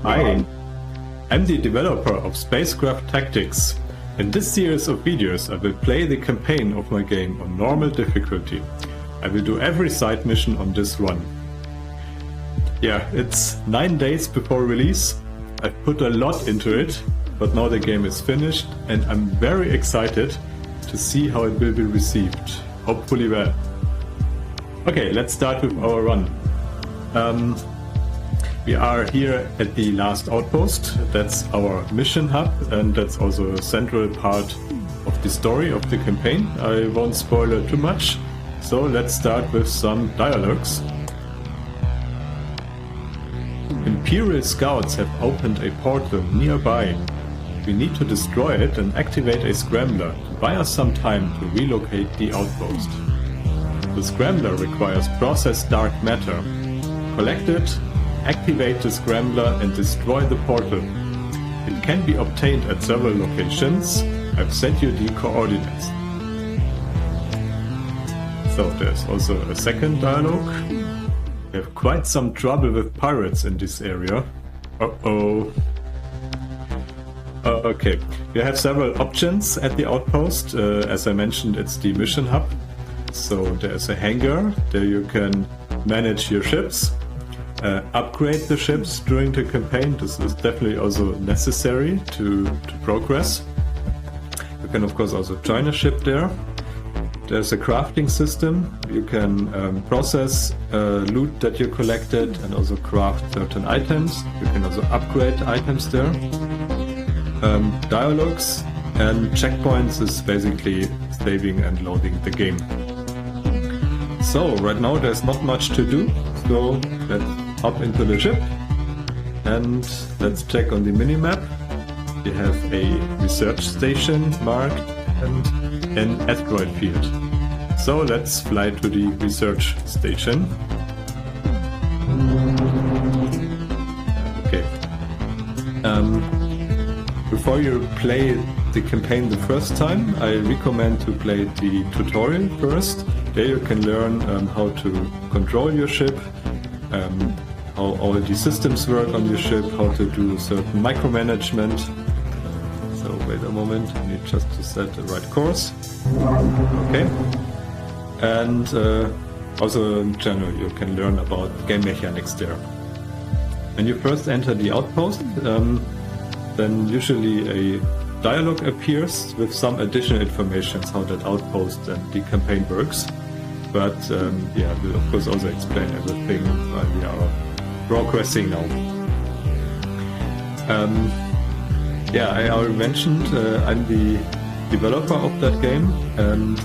Hi, I'm the developer of Spacecraft Tactics. In this series of videos I will play the campaign of my game on normal difficulty. I will do every side mission on this run. Yeah, it's 9 days before release. I've put a lot into it, but now the game is finished and I'm very excited to see how it will be received. Hopefully well. Okay, let's start with our run. We are here at the last outpost. That's our mission hub, and that's also a central part of the story of the campaign. I won't spoil it too much, so let's start with some dialogues. Imperial scouts have opened a portal nearby. We need to destroy it and activate a scrambler to buy us some time to relocate the outpost. The scrambler requires processed dark matter. Collect it, activate the scrambler and destroy the portal. It can be obtained at several locations. I've sent you the coordinates. So there's also a second dialogue. We have quite some trouble with pirates in this area. Uh-oh. Okay, you have several options at the outpost. As I mentioned, it's the mission hub. So there's a hangar, there you can manage your ships. Upgrade the ships during the campaign. This is definitely also necessary to progress. You can of course also join a ship there. There's a crafting system. You can process loot that you collected and also craft certain items. You can also upgrade items there. Dialogues and checkpoints is basically saving and loading the game. So right now there's not much to do, so let's hop into the ship and let's check on the minimap. We have a research station marked and an asteroid field. So let's fly to the research station. Okay. Before you play the campaign the first time, I recommend to play the tutorial first. There you can learn how to control your ship, how all the systems work on your ship, how to do certain micromanagement. So wait a moment, I need just to set the right course. Okay. And also in general you can learn about game mechanics there. When you first enter the outpost, then usually a dialogue appears with some additional information how that outpost and the campaign works. But yeah, we'll of course also explain everything while we are progressing now. Yeah, I already mentioned I'm the developer of that game, and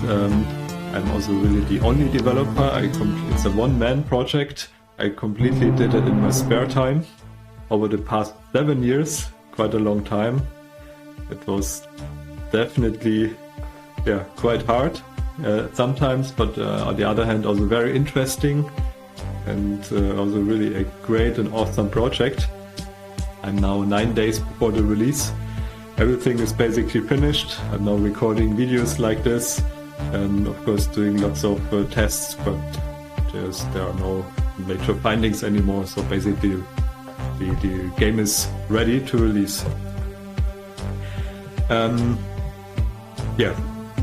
I'm also really the only developer. It's a one-man project. I completely did it in my spare time over the past 7 years, quite a long time. It was definitely, yeah, quite hard sometimes, but on the other hand also very interesting and also really a great and awesome project. I'm now 9 days before the release. Everything is basically finished. I'm now recording videos like this and of course doing lots of tests, but there are no major findings anymore, so basically the game is ready to release. Yeah,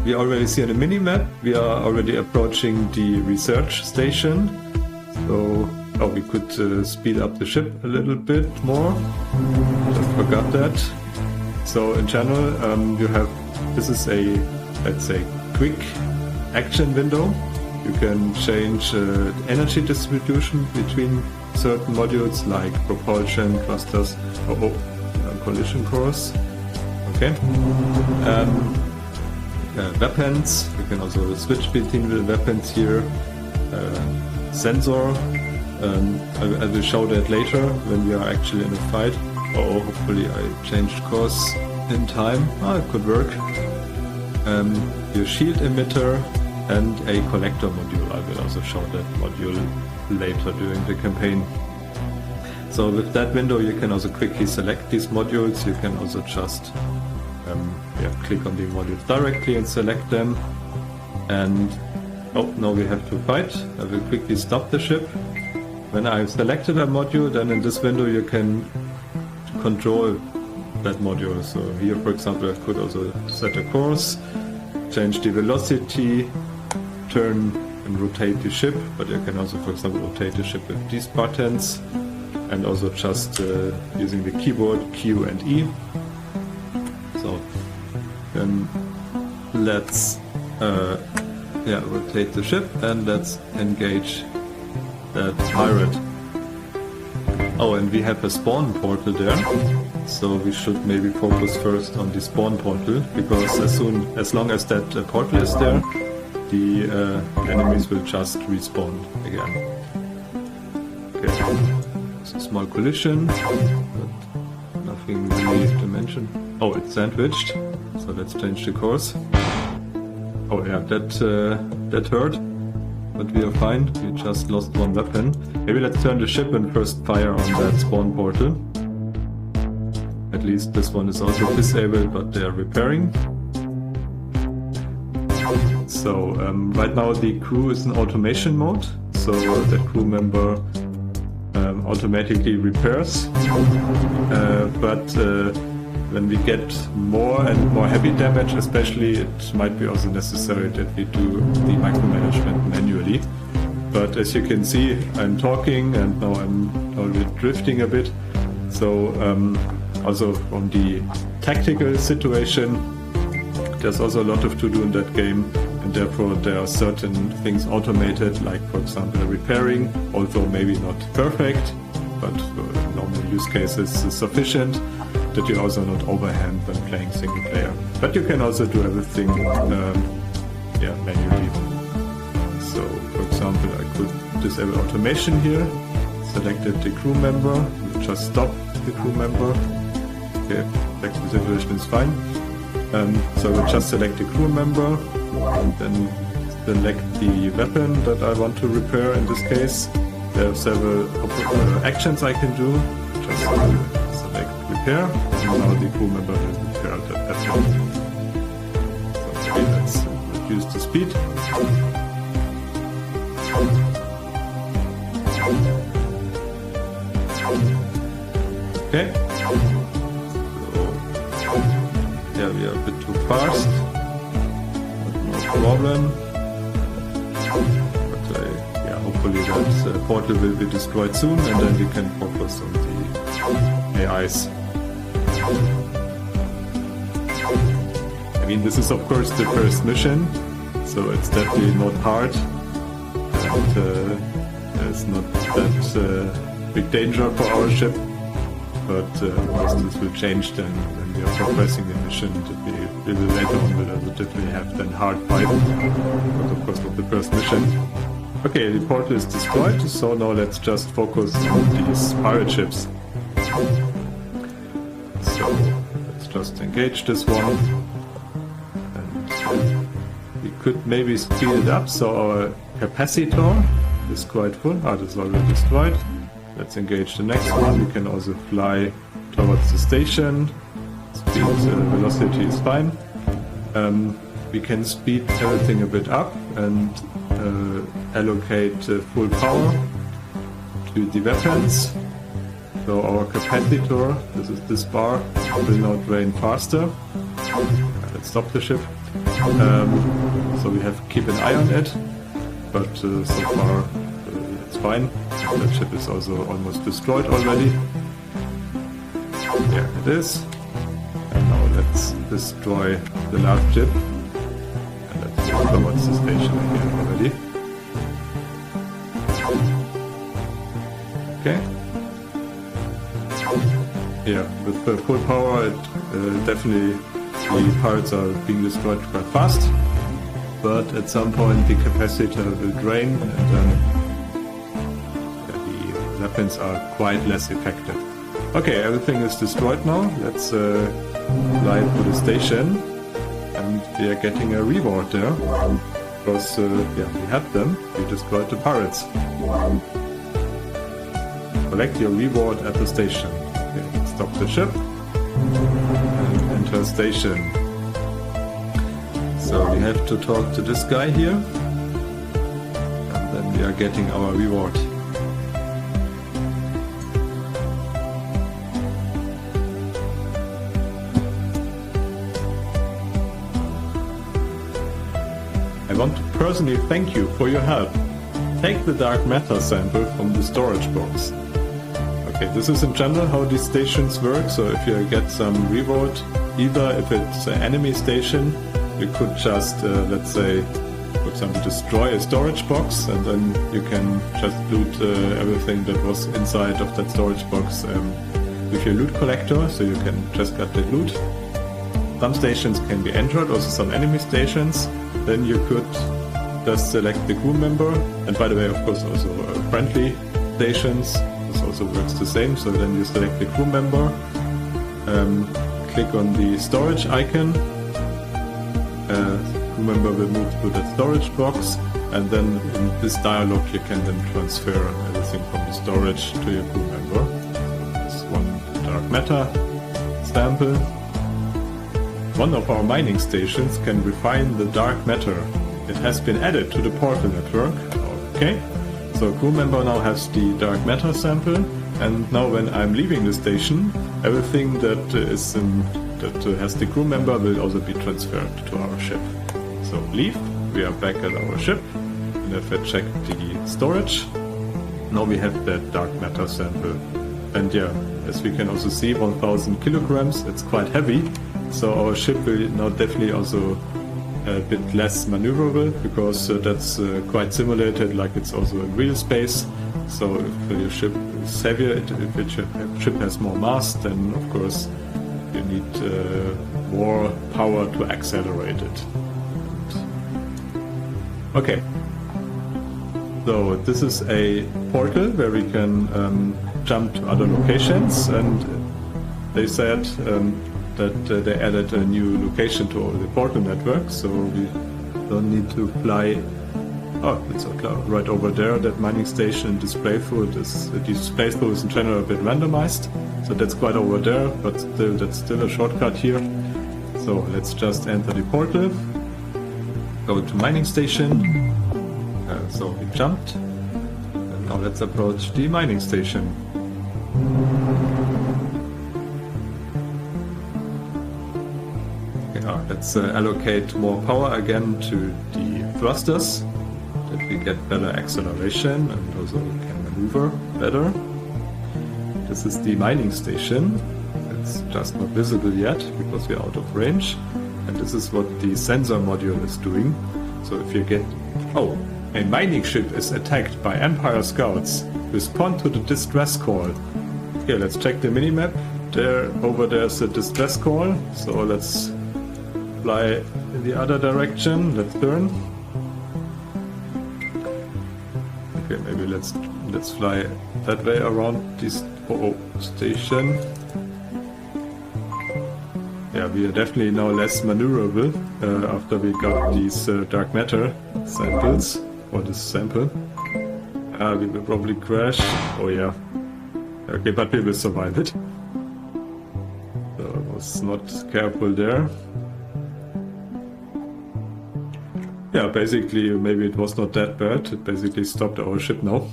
we already see on the minimap, we are already approaching the research station. So we could speed up the ship a little bit more. Just forgot that. So in general, you have, this is a, let's say, quick action window. You can change energy distribution between certain modules like propulsion, clusters, collision course. Okay. Weapons, you can also switch between the weapons here. Sensor, I will show that later when we are actually in a fight. Hopefully I changed course in time. It could work. Your shield emitter and a collector module. I will also show that module later during the campaign. So with that window you can also quickly select these modules. You can also just click on the modules directly and select them. And now we have to fight. I will quickly stop the ship. When I've selected a module, then in this window you can control that module. So here, for example, I could also set a course, change the velocity, turn and rotate the ship, but I can also, for example, rotate the ship with these buttons, and also just using the keyboard Q and E. So then let's rotate the ship, and let's engage that pirate. Oh, and we have a spawn portal there, so we should maybe focus first on the spawn portal, because as long as that portal is there, the enemies will just respawn again. Okay, it's a small collision, but nothing really to mention. Oh, it's sandwiched, so let's change the course. Oh yeah, that hurt, but we are fine. We just lost one weapon. Maybe let's turn the ship and first fire on that spawn portal. At least this one is also disabled, but they are repairing. So right now the crew is in automation mode, so that crew member automatically repairs. But when we get more and more heavy damage, especially, it might be also necessary that we do the micromanagement manually. But as you can see, I'm talking and now I'm already drifting a bit. So also from the tactical situation, there's also a lot of to do in that game, and therefore there are certain things automated, like for example repairing, although maybe not perfect, but for normal use cases is sufficient, that you're also not overhand when playing single player. But you can also do everything manually. So for example, I could disable automation here, selected the crew member, just stop the crew member. Okay, the situation is fine. So we'll just select the crew member, and then select the weapon that I want to repair in this case. There are several actions I can do. Just select repair, and now the crew member will repair that weapon. So maybe let's reduce the speed. Okay. Yeah, we are a bit too fast, but no problem. But hopefully that portal will be destroyed soon, and then we can focus on the AIs. I mean, this is of course the first mission, so it's definitely not hard, and there's not that big danger for our ship. But this will change then when we are progressing the mission, that we will later on will also definitely have then hard fight, but of course not the first mission. Okay, the portal is destroyed, so now let's just focus on these pirate ships. So let's just engage this one, and we could maybe speed it up, so our capacitor is quite full. It is already destroyed. Let's engage the next one. We can also fly towards the station. Speed, velocity is fine. We can speed everything a bit up and allocate full power to the weapons. So our capacitor, this is this bar, will now drain faster. Let's stop the ship. So we have to keep an eye on it, but so far it's fine. That ship is also almost destroyed already. There it is. And now let's destroy the last ship. And let's go towards the station again already. Okay. Yeah, with the full power, definitely the pirates are being destroyed quite fast. But at some point the capacitor will drain, and then weapons are quite less effective. Okay, everything is destroyed now. Let's fly to the station, and we are getting a reward there, because we had them. We destroyed the pirates. Collect your reward at the station. Okay, stop the ship and enter station. So we have to talk to this guy here, and then we are getting our reward. I want to personally thank you for your help. Take the dark matter sample from the storage box. Okay, this is in general how these stations work, so if you get some reward, either if it's an enemy station, you could just, let's say, for example, destroy a storage box, and then you can just loot everything that was inside of that storage box with your loot collector, so you can just get the loot. Some stations can be Android, also some enemy stations. Then you could just select the crew member, and by the way, of course, also friendly stations. This also works the same. So then you select the crew member, click on the storage icon. Crew member will move to the storage box, and then in this dialog you can then transfer everything from the storage to your crew member. This one dark matter sample. One of our mining stations can refine the dark matter. It has been added to the portal network. Okay, so crew member now has the dark matter sample, and now when I'm leaving the station, everything that is that has the crew member will also be transferred to our ship. So leave, we are back at our ship, and if I check the storage, now we have that dark matter sample. And yeah, as we can also see, 1000 kilograms, it's quite heavy. So our ship will now definitely also a bit less maneuverable, because that's quite simulated, like it's also in real space. So if your ship is heavier, if your ship has more mass, then of course you need more power to accelerate it. Okay. So this is a portal where we can jump to other locations, and they said that they added a new location to the portal network, so we don't need to fly. Oh, it's right over there, that mining station and display food is, the display food is in general a bit randomized, so that's quite over there, but still, that's still a shortcut here. So let's just enter the portal, go to mining station, so we jumped, and now let's approach the mining station. Let's allocate more power again to the thrusters, that we get better acceleration and also can maneuver better. This is the mining station. It's just not visible yet because we're out of range. And this is what the sensor module is doing. So if you get... Oh, a mining ship is attacked by Empire scouts. Respond to the distress call. Okay, let's check the minimap. Over there's a distress call. So let's fly in the other direction. Let's turn. Okay, maybe let's fly that way around this station. Yeah, we are definitely now less maneuverable after we got these dark matter samples, or this sample. We will probably crash. Oh yeah. Okay, but we will survive it. So I was not careful there. Yeah, basically, maybe it was not that bad. It basically stopped our ship now.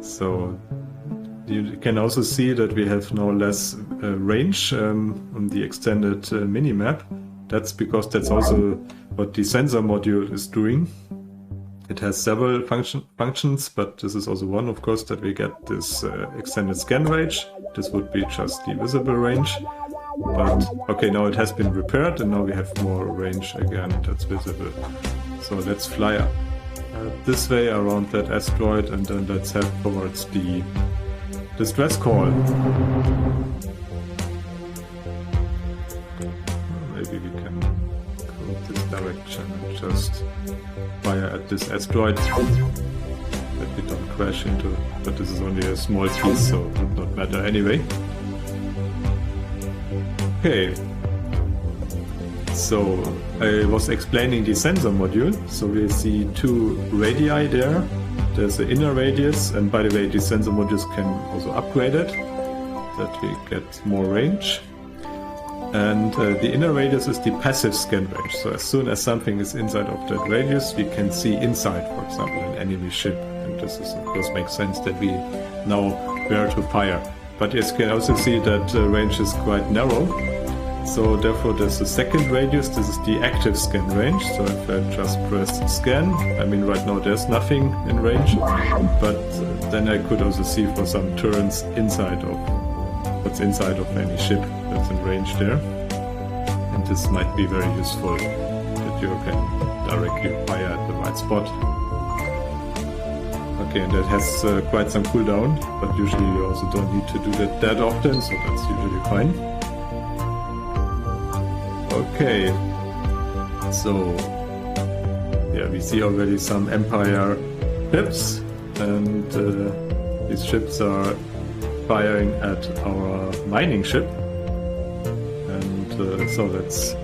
So you can also see that we have now less range on the extended minimap. That's because that's also what the sensor module is doing. It has several functions, but this is also one, of course, that we get this extended scan range. This would be just the visible range. But okay, now it has been repaired, and now we have more range again that's visible. So let's fly this way around that asteroid, and then let's head towards the distress call. Maybe we can go this direction and just fire at this asteroid that we don't crash into. But this is only a small piece, so it would not matter anyway. Okay, so I was explaining the sensor module. So we see two radii there. There's the inner radius, and by the way, these sensor modules can also upgrade it, that we get more range. And the inner radius is the passive scan range. So as soon as something is inside of that radius, we can see inside, for example, an enemy ship. And this is, of course, makes sense that we know where to fire. But you can also see that range is quite narrow. So therefore there's a second radius, this is the active scan range. So if I just press scan, I mean right now there's nothing in range, but then I could also see for some turns inside of what's inside of any ship that's in range there. And this might be very useful that you can directly fire at the right spot. Okay, and that has quite some cooldown, but usually you also don't need to do that often, so that's usually fine. Okay, so yeah, we see already some Empire ships, and these ships are firing at our mining ship, and so let's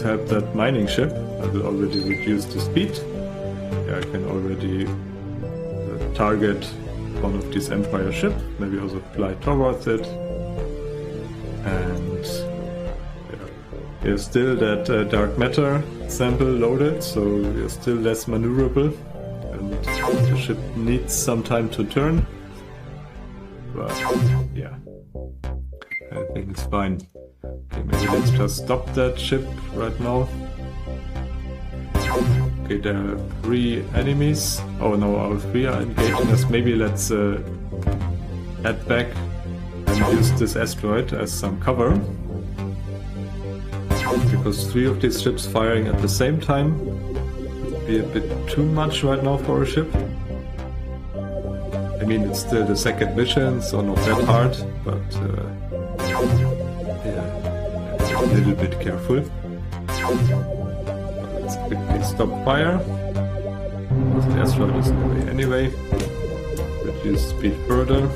help that mining ship. I will already reduce the speed. Yeah, I can already target one of these Empire ships, maybe also fly towards it, and there's still that dark matter sample loaded, so we're still less maneuverable, and the ship needs some time to turn, but yeah, I think it's fine. Okay, maybe let's just stop that ship right now. Okay, there are 3 enemies. Oh no, all 3 are engaging us. Maybe let's head back and use this asteroid as some cover. Because 3 of these ships firing at the same time would be a bit too much right now for a ship. I mean, it's still the second mission, so not that hard, but yeah, a little bit careful. Let's quickly stop fire, because the asteroid is in the way anyway. Reduce speed further.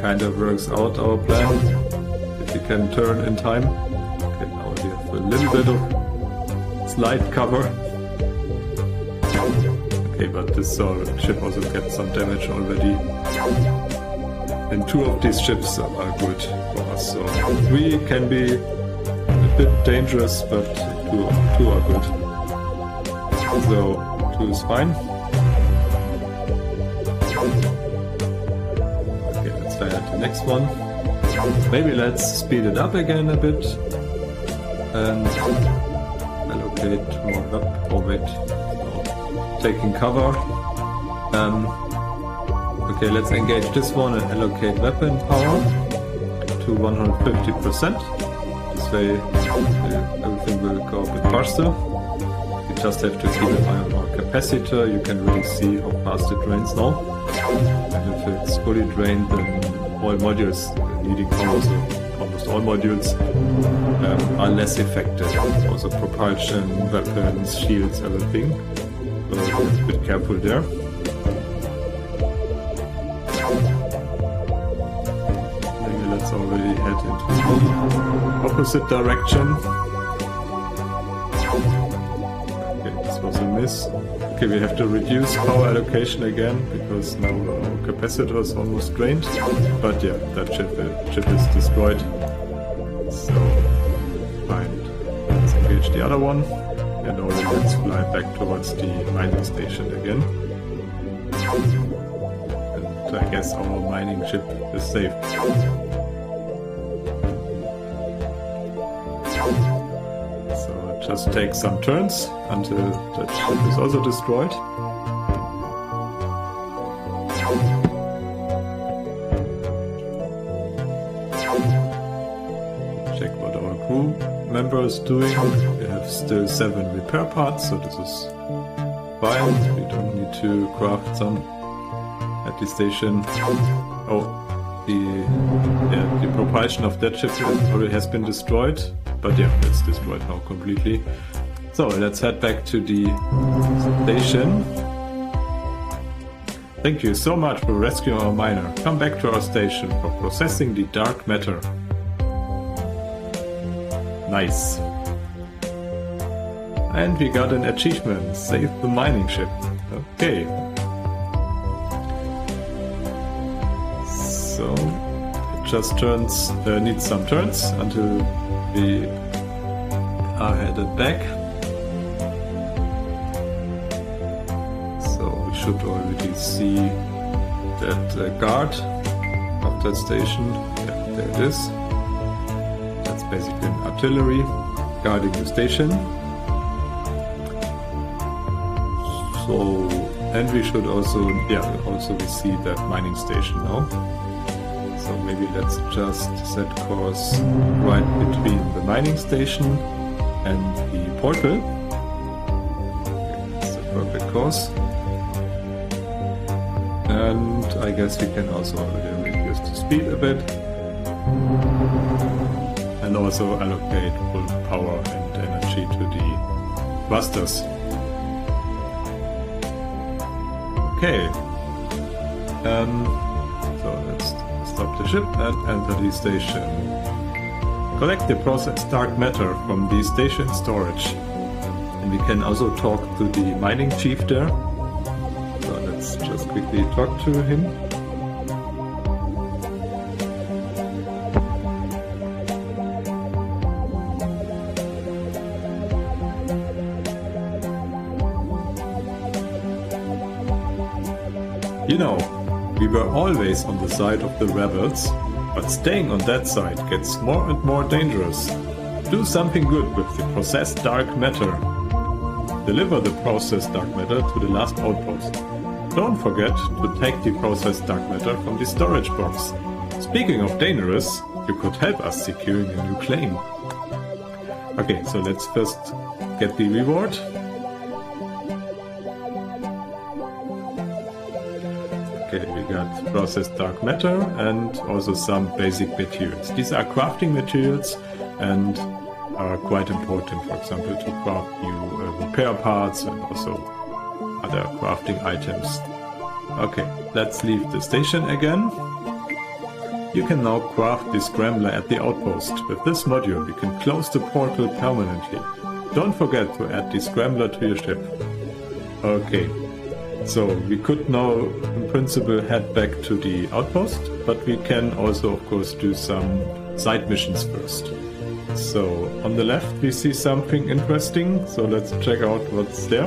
Kind of works out our plan, if we can turn in time. Okay, now we have a little bit of slight cover. Okay, but this ship also gets some damage already. And 2 of these ships are good for us, so 3 can be a bit dangerous, but 2 are good. So 2 is fine. The next one. Maybe let's speed it up again a bit and allocate more up. Oh wait, no. Taking cover. Okay, let's engage this one and allocate weapon power to 150%. This way everything will go a bit faster. You just have to keep an eye on our capacitor. You can really see how fast it drains now. And if it's fully drained, then all modules needing power, so almost all modules are less effective. Also propulsion, weapons, shields, everything. So be a bit careful there. Maybe let's already head into the opposite direction. Okay, this was a miss. Okay, we have to reduce power allocation again, because now our capacitor is almost drained. But yeah, that ship is destroyed. So, fine. Let's engage the other one. And now let's fly back towards the mining station again. And I guess our mining ship is safe. Just take some turns until that ship is also destroyed. Check what our crew member is doing. We have still 7 repair parts, so this is fine. We don't need to craft some at the station. Oh, the propulsion of that ship already has been destroyed. But yeah, it's destroyed now completely. So let's head back to the station. Thank you so much for rescuing our miner. Come back to our station for processing the dark matter. Nice. And we got an achievement. Save the mining ship. Okay. So it just needs some turns until we are headed back. So we should already see that guard of that station. Yeah, there it is. That's basically an artillery guarding the station. So, and we should also, we see that mining station now. So maybe let's just set course right between the mining station and the portal. Okay, that's the perfect course. And I guess we can also reduce the speed a bit. And also allocate full power and energy to the thrusters. Okay. So let's stop the ship and enter the station. Collect the processed dark matter from the station storage. And we can also talk to the mining chief there. So let's just quickly talk to him. You know, we were always on the side of the rebels, but staying on that side gets more and more dangerous. Do something good with the processed dark matter. Deliver the processed dark matter to the last outpost. Don't forget to take the processed dark matter from the storage box. Speaking of dangerous, you could help us securing a new claim. Okay, so let's first get the reward. Okay, we got processed dark matter and also some basic materials. These are crafting materials and are quite important, for example, to craft new repair parts and also other crafting items. Okay, let's leave the station again. You can now craft the scrambler at the outpost. With this module, you can close the portal permanently. Don't forget to add the scrambler to your ship. Okay. So we could now, in principle, head back to the outpost, but we can also, of course, do some side missions first. So on the left we see something interesting, so let's check out what's there.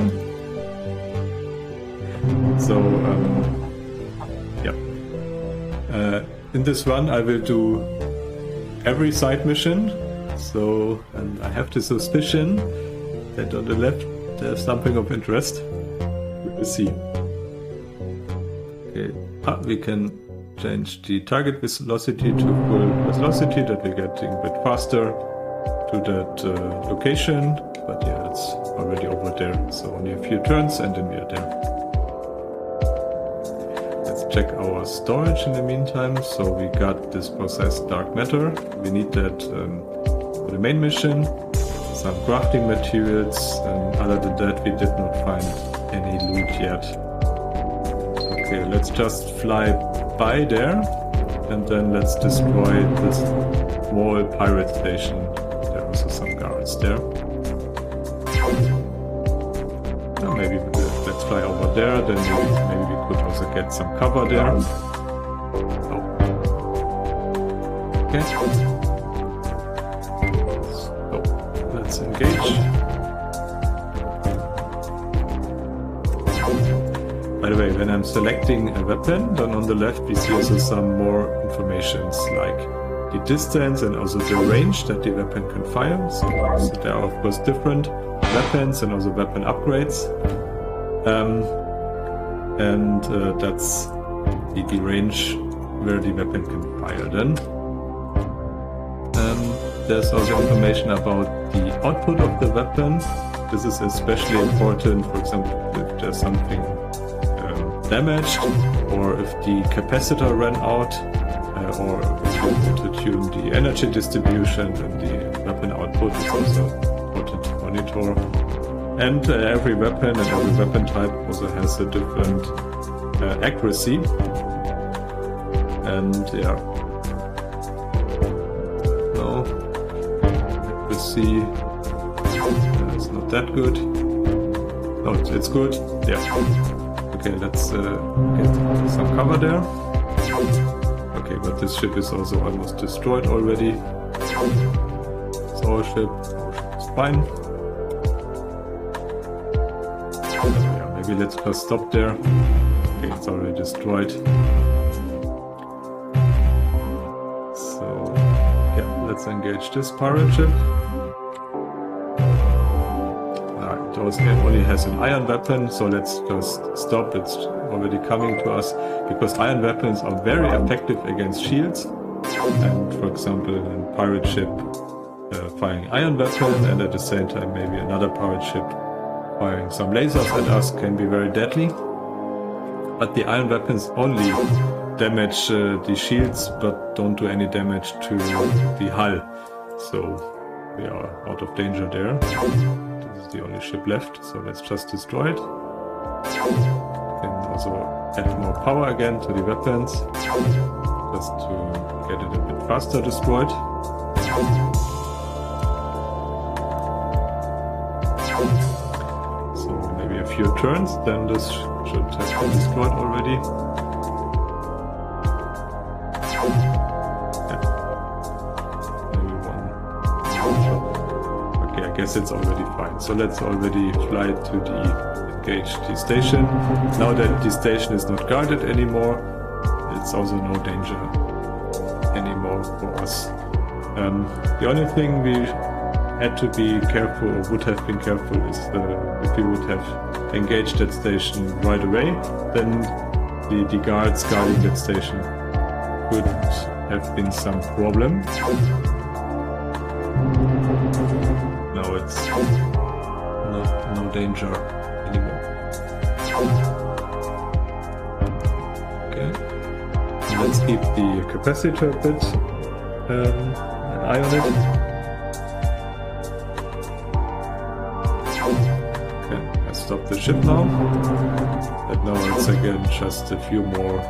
So, in this run I will do every side mission, so, and I have the suspicion that on the left there's something of interest. We will see. Okay, we can change the target velocity to full velocity, that we're getting a bit faster to that location, but yeah, it's already over there, so only a few turns and then we are there. Let's check our storage in the meantime. So we got this processed dark matter, we need that for the main mission, some crafting materials, and other than that we did not find any loot yet. Okay, let's just fly by there and then let's destroy this small pirate station. There are also some guards there. Maybe let's fly over there, then maybe we could also get some cover there. Oh. Okay. So let's engage. By the way, when I'm selecting a weapon, then on the left we see also some more informations like the distance and also the range that the weapon can fire. So there are of course different weapons and also weapon upgrades. That's the range where the weapon can fire then. There's also information about the output of the weapon. This is especially important, for example, if there's something damaged, or if the capacitor ran out, or if you want to tune the energy distribution, and the weapon output is also important to monitor. And every weapon and every weapon type also has a different accuracy. And yeah, no, accuracy is not that good. No, it's good. Yeah. Okay, let's get some cover there. Okay, but this ship is also almost destroyed already. It's our ship is fine. Yeah, maybe let's just stop there. Okay, it's already destroyed. let's engage this pirate ship. It only has an iron weapon, so let's just stop. It's already coming to us, because iron weapons are very effective against shields. And for example, a pirate ship firing iron weapon, and at the same time maybe another pirate ship firing some lasers at us can be very deadly. But the iron weapons only damage the shields, but don't do any damage to the hull. So we are out of danger there. This is the only ship left, so let's just destroy it. Can also add more power again to the weapons, just to get it a bit faster destroyed. So maybe a few turns, then this should have been destroyed already. I guess it's already fine. So let's already fly to engage the station. Now that the station is not guarded anymore, it's also no danger anymore for us. The only thing we had to be careful, or would have been careful, is if we would have engaged that station right away, then the guards guarding that station could have been some problem. Now it's no danger anymore. Okay, let's keep the capacitor a bit, an eye on it. Okay, I stop the ship now. And now it's again just a few more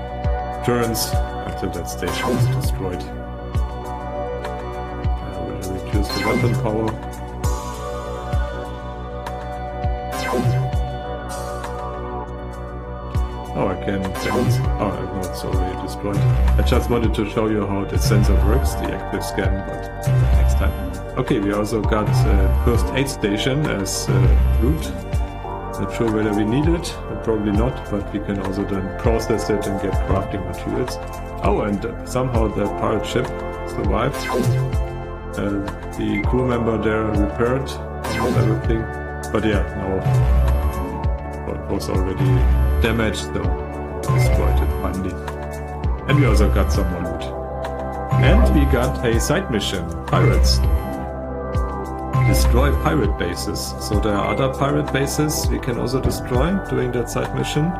turns until that station is destroyed. I will reduce the weapon power. Oh, I can sense. Oh, no, it's already destroyed. I just wanted to show you how the sensor works, the active scan, but next time. Okay, we also got first aid station as loot. Not sure whether we need it, probably not, but we can also then process it and get crafting materials. Oh, and somehow the pirate ship survived. The crew member there repaired almost everything, but yeah, no, it was already damaged, so destroyed it finally. And we also got some more loot. And we got a side mission, pirates. Destroy pirate bases. So there are other pirate bases we can also destroy doing that side mission.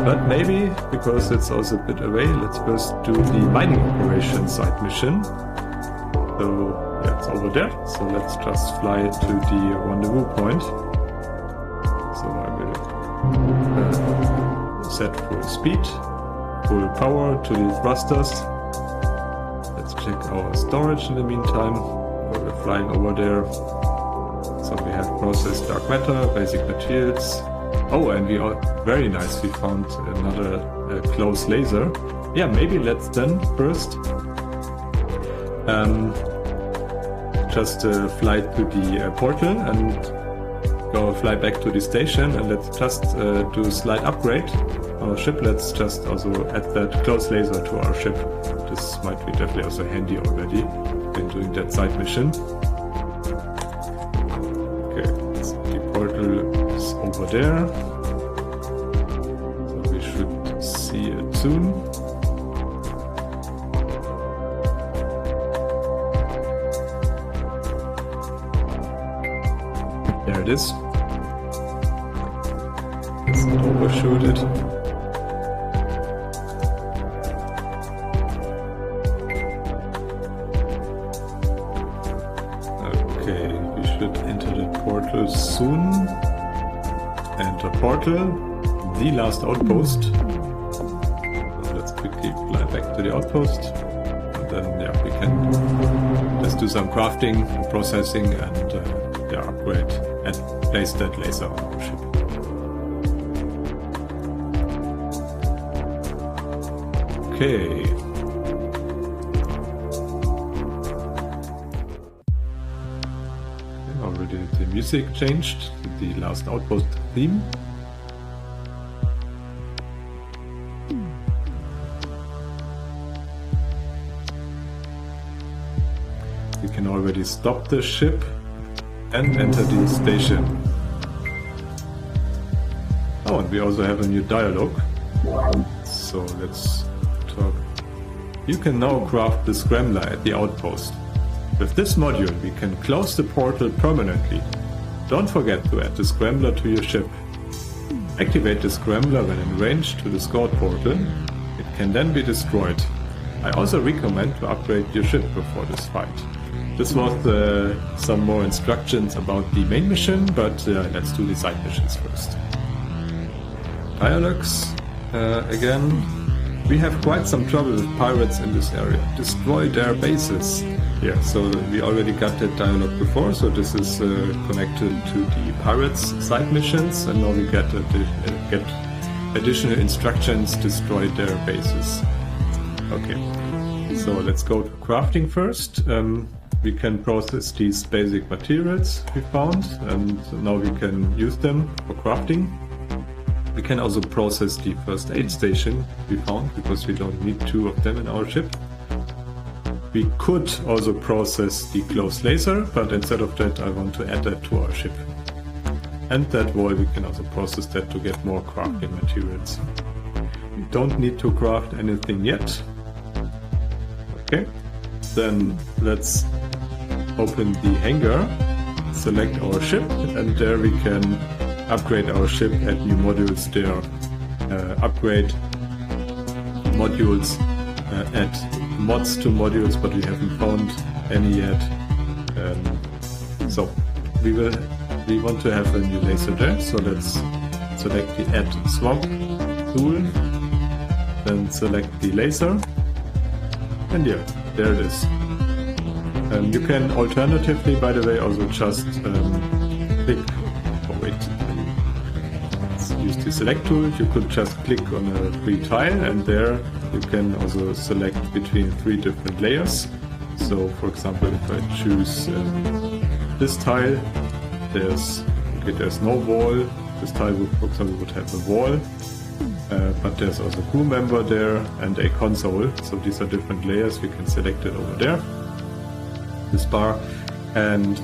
But maybe, because it's also a bit away, let's first do the mining operation side mission. So yeah, it's over there. So let's just fly to the rendezvous point. So I will set full speed, full power to the thrusters. Let's check our storage in the meantime. We're flying over there. So we have processed dark matter, basic materials. Oh, and we are very nice. We found another close laser. Yeah, maybe let's then first just fly to the portal and fly back to the station, and let's just do a slight upgrade our ship. Let's just also add that close laser to our ship. This might be definitely also handy already in doing that side mission. Okay, the portal is over there, so we should see it soon. There it is. Let's not overshoot it. Okay, we should enter the portal soon. Enter portal, the last outpost. So let's quickly fly back to the outpost. And then yeah, we can just do some crafting, processing, and upgrade and place that laser on our ship. Okay. Already the music changed to the last outpost theme. can already stop the ship and enter the station. Oh, and we also have a new dialogue. So let's talk. You can now craft the scrambler at the outpost. With this module, we can close the portal permanently. Don't forget to add the scrambler to your ship. Activate the scrambler when in range to the scout portal. It can then be destroyed. I also recommend to upgrade your ship before this fight. This was some more instructions about the main mission, but let's do the side missions first. Dialogues. Again, we have quite some trouble with pirates in this area. Destroy their bases. Yeah, so we already got that dialogue before, so this is connected to the pirates side missions, and now we get additional instructions: destroy their bases. Okay, so let's go to crafting first. We can process these basic materials we found, and now we can use them for crafting. We can also process the first aid station we found, because we don't need 2 of them in our ship. We could also process the close laser, but instead of that I want to add that to our ship. And that wall, we can also process that to get more crafting materials. We don't need to craft anything yet. Okay, then let's open the hangar, select our ship, and there we can upgrade our ship, add new modules there, upgrade modules, add mods to modules, but we haven't found any yet. So we want to have a new laser there, so let's select the add swap tool, then select the laser, and yeah, there it is. You can alternatively, by the way, also just click, let's use the select tool. You could just click on a free tile, and there you can also select between 3 different layers. So for example, if I choose this tile, there's no wall. This tile would, for example, would have a wall, but there's also a crew member there and a console. So these are different layers. We can select it over there, this bar, and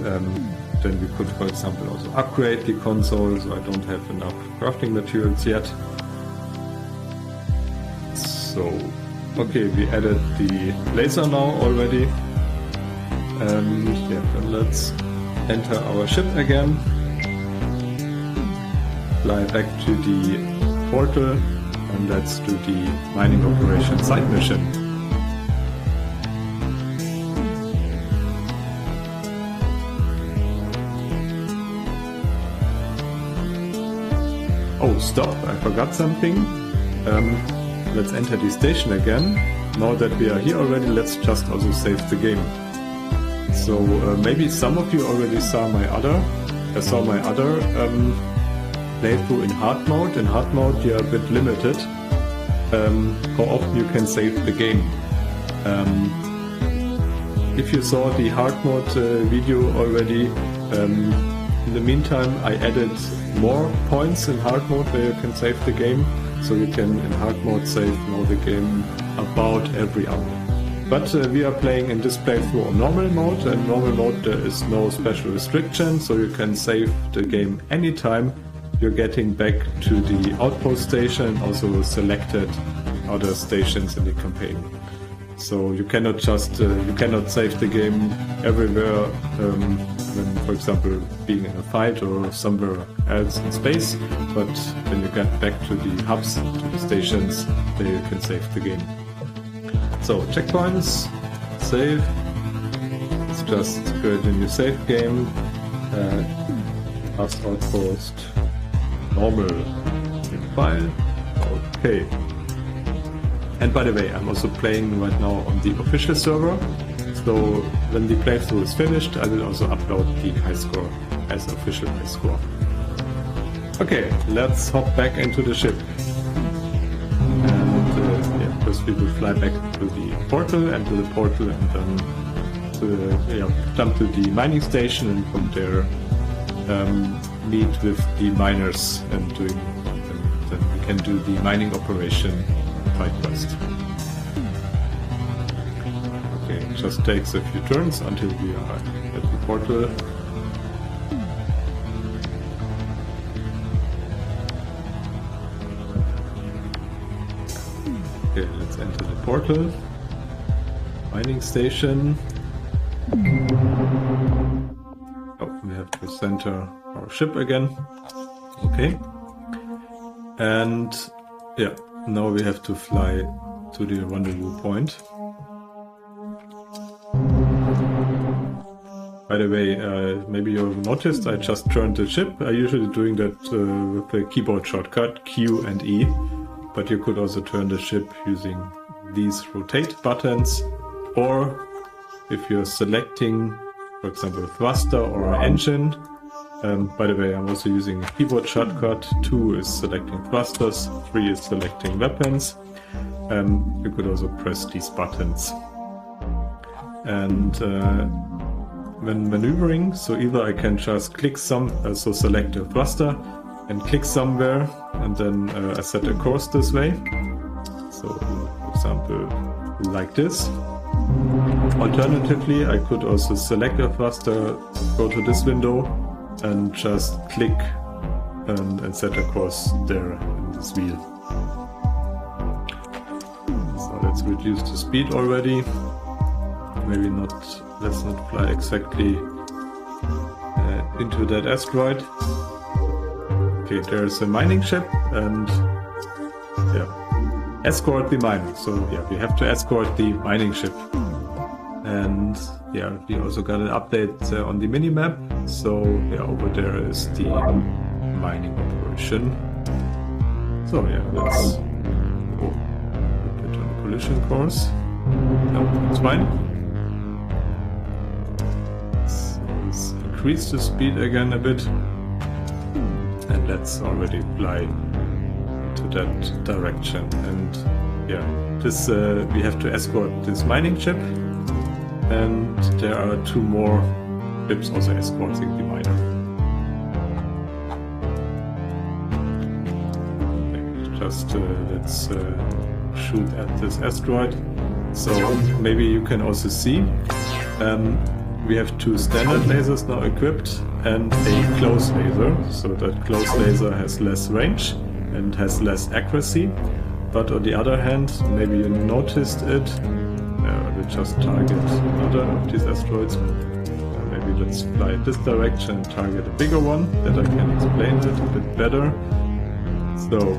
then we could, for example, also upgrade the console. So I don't have enough crafting materials yet. So, okay, we added the laser now already, and yeah, then let's enter our ship again, fly back to the portal, and let's do the mining operation side mission. Oh, stop, I forgot something. Let's enter the station again. Now that we are here already, let's just also save the game. So maybe some of you already saw my other playthrough in hard mode. In hard mode you're a bit limited how often you can save the game. If you saw the hard mode video already, in the meantime I added more points in hard mode where you can save the game. So you can, in hard mode, save now the game about every hour. But we are playing in this playthrough on normal mode, and normal mode there is no special restriction, so you can save the game anytime you're getting back to the outpost station and also selected other stations in the campaign. So you cannot just you cannot save the game everywhere when, for example, being in a fight or somewhere else in space, but when you get back to the hubs, to the stations, there you can save the game. So checkpoints, save. Let's just create a new save game. Last outpost, normal, new file. Okay. And by the way, I'm also playing right now on the official server, so when the playthrough is finished, I will also upload the high score as official high score. Okay, let's hop back into the ship. And yeah, first we will fly back to the portal, and then jump to the mining station, and from there meet with the miners, and then we can do the mining operation quest. Okay, it just takes a few turns until we are at the portal. Okay, let's enter the portal. Mining station. Oh, we have to center our ship again. Okay. And yeah, now we have to fly to the rendezvous point. By the way, maybe you've noticed I just turned the ship. I'm usually doing that with a keyboard shortcut, Q and E. But you could also turn the ship using these rotate buttons. Or if you're selecting, for example, a thruster or an engine. By the way, I'm also using a keyboard shortcut. 2 is selecting thrusters, 3 is selecting weapons. You could also press these buttons. And when maneuvering, so either I can just click so select a thruster and click somewhere, and then I set a course this way. So, for example, like this. Alternatively, I could also select a thruster, go to this window, and just click and set a course there in this wheel. So let's reduce the speed already. Maybe not, let's not fly exactly into that asteroid. Okay, there's a mining ship, and yeah, escort the miner. So yeah, we have to escort the mining ship. And yeah, we also got an update on the minimap. So yeah, over there is the mining operation. So yeah, let's go a bit on the collision course. No, it's fine. So let's increase the speed again a bit. And let's already fly to that direction. And yeah, this we have to escort this mining ship. And there are 2 more ships also escorting the miner. Just let's shoot at this asteroid. So maybe you can also see we have 2 standard lasers now equipped and a close laser. So that close laser has less range and has less accuracy. But on the other hand, maybe you noticed it. I will just target another of these asteroids. Maybe let's fly in this direction and target a bigger one, that I can explain it a bit better. So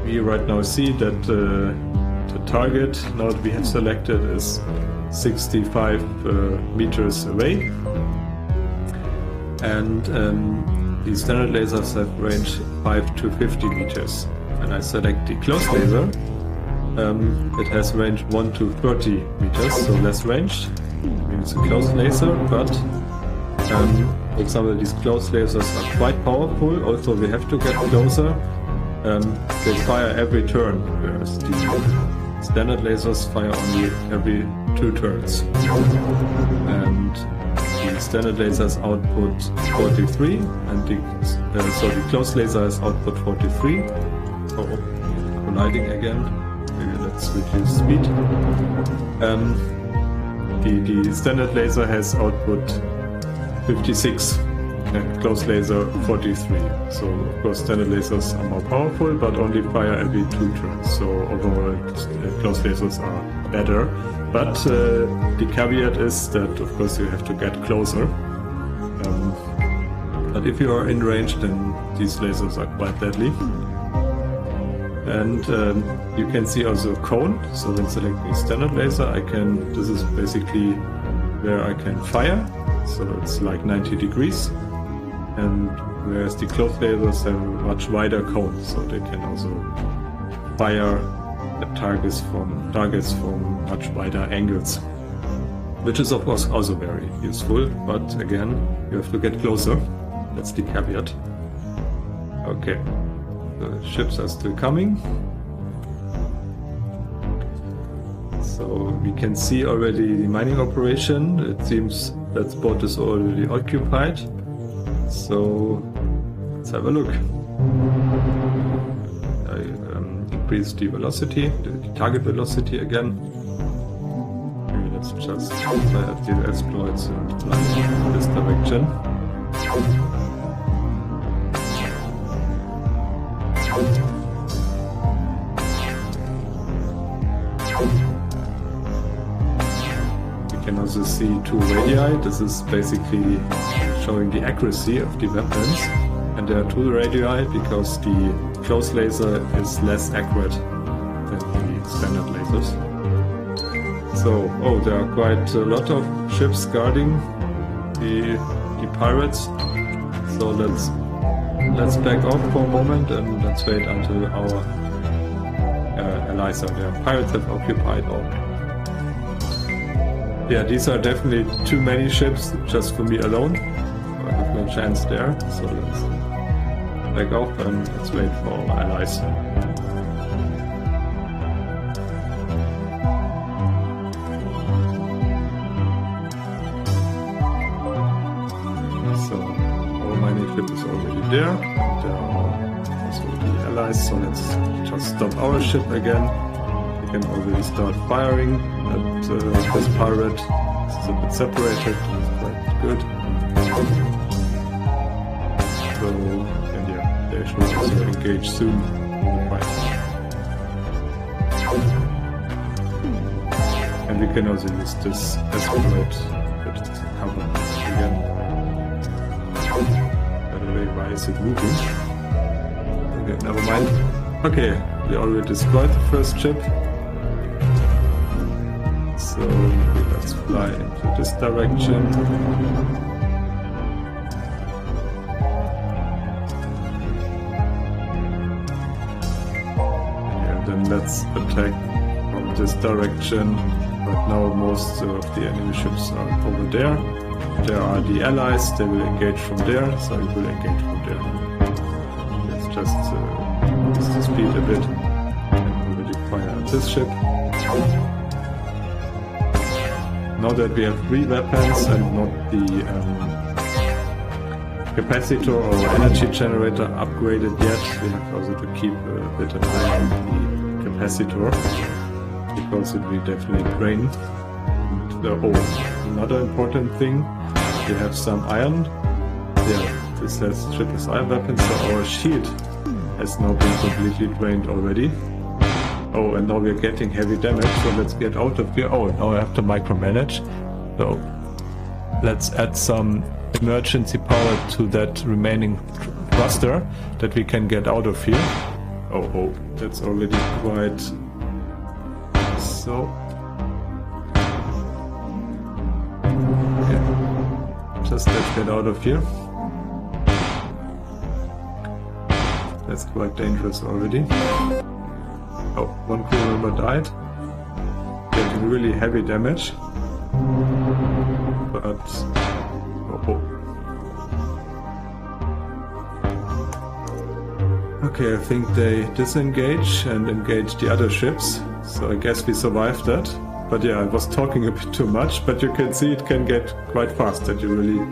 we right now see that the target, now that we have selected, is 65 meters away. And the standard lasers have range 5 to 50 meters. When I select the close laser, it has range 1 to 30 meters, so less range. I mean, it's a close laser, but for example, these close lasers are quite powerful, although we have to get closer. They fire every turn, whereas the standard lasers fire only every 2 turns. And the standard lasers output 43, and the close laser has output 43. Oh, colliding again. Maybe let's reduce speed. The standard laser has output 56, and close laser 43. So of course standard lasers are more powerful, but only fire every 2 turns. So overall close lasers are better. But the caveat is that of course you have to get closer. But if you are in range, then these lasers are quite deadly. And you can see also a cone. So when selecting standard laser, this is basically where I can fire. So it's like 90 degrees. And whereas the close lasers have a much wider cone, so they can also fire at targets from much wider angles. Which is of course also very useful, but again, you have to get closer. That's the caveat. Okay. The ships are still coming. So we can see already the mining operation. It seems that spot is already occupied. So let's have a look. I increase the velocity, the target velocity again. Maybe let's just fire the exploits and fly in this direction. You can also see two radii. This is basically showing the accuracy of the weapons. And there are two radii because the close laser is less accurate than the standard lasers. So, oh, there are quite a lot of ships guarding the pirates. So let's back off for a moment and let's wait until our allies are there. Pirates have occupied all. Yeah, these are definitely too many ships just for me alone. I have no chance there. So let's back off and let's wait for our allies. Ship is already there, and there are also the allies, so let's just stop our ship again. We can already start firing at this pirate. This is a bit separated, it's quite good. So, and yeah, they should also engage soon in the fight. And we can also use this exploit to cover again. Why is it moving? Okay, never mind. Okay, we already destroyed the first ship. So let's fly into this direction. And then let's attack from this direction. But now most of the enemy ships are over there. There are the allies, they will engage from there, so we will engage from there. Let's just increase the speed a bit and already fire at this ship. Now that we have 3 weapons and not the capacitor or energy generator upgraded yet, we have also to keep a bit an eye on the capacitor, because it will definitely drain. Another important thing, we have some iron. Yeah, this ship has iron weapons, so our shield has now been completely drained already. Oh, and now we're getting heavy damage, so let's get out of here. Oh, now I have to micromanage. So let's add some emergency power to that remaining thruster that we can get out of here. Oh, that's already quite... So... Just let's get out of here. That's quite dangerous already. Oh, one crew member died. Getting really heavy damage. But... Oh. Okay, I think they disengage and engage the other ships. So I guess we survived that. But yeah, I was talking a bit too much, but you can see it can get quite fast that you really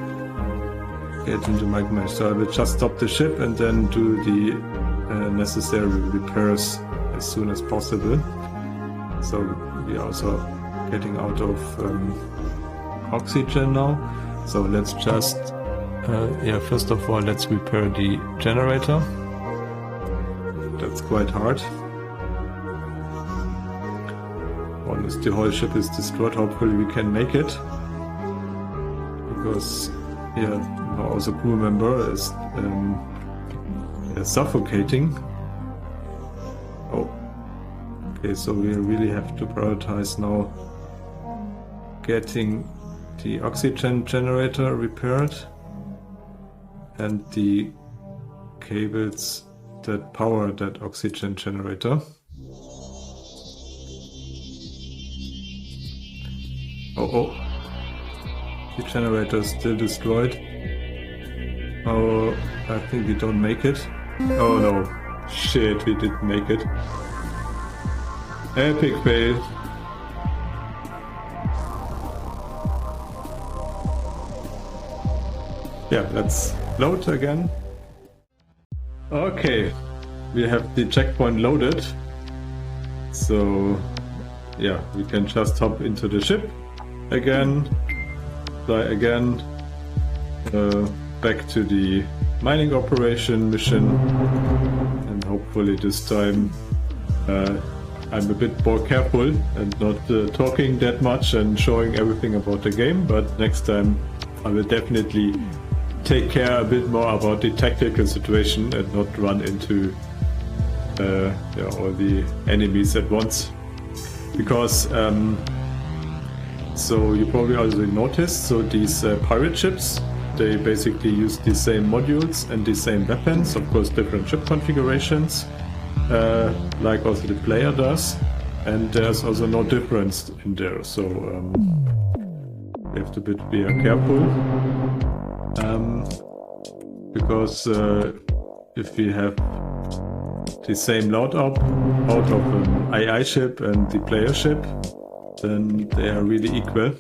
get into micromanage. So I will just stop the ship and then do the necessary repairs as soon as possible. So we are also getting out of oxygen now. So let's just, first of all, let's repair the generator. That's quite hard. Almost the whole ship is destroyed. Hopefully we can make it, because also crew member is suffocating. Oh, okay, so we really have to prioritize now getting the oxygen generator repaired and the cables that power that oxygen generator. Oh, the generator is still destroyed. Oh, I think we don't make it. Oh no, shit, we didn't make it. Epic fail. Yeah, let's load again. Okay, we have the checkpoint loaded. So, yeah, we can just hop into the ship again, fly again, back to the mining operation mission, and hopefully this time I'm a bit more careful and not talking that much and showing everything about the game, but next time I will definitely take care a bit more about the tactical situation and not run into all the enemies at once. Because so you probably already noticed, so these pirate ships, they basically use the same modules and the same weapons, of course different ship configurations, like also the player does, and there's also no difference in there, so we have to be careful, because if we have the same loadout out of an AI ship and the player ship, then they are really equal.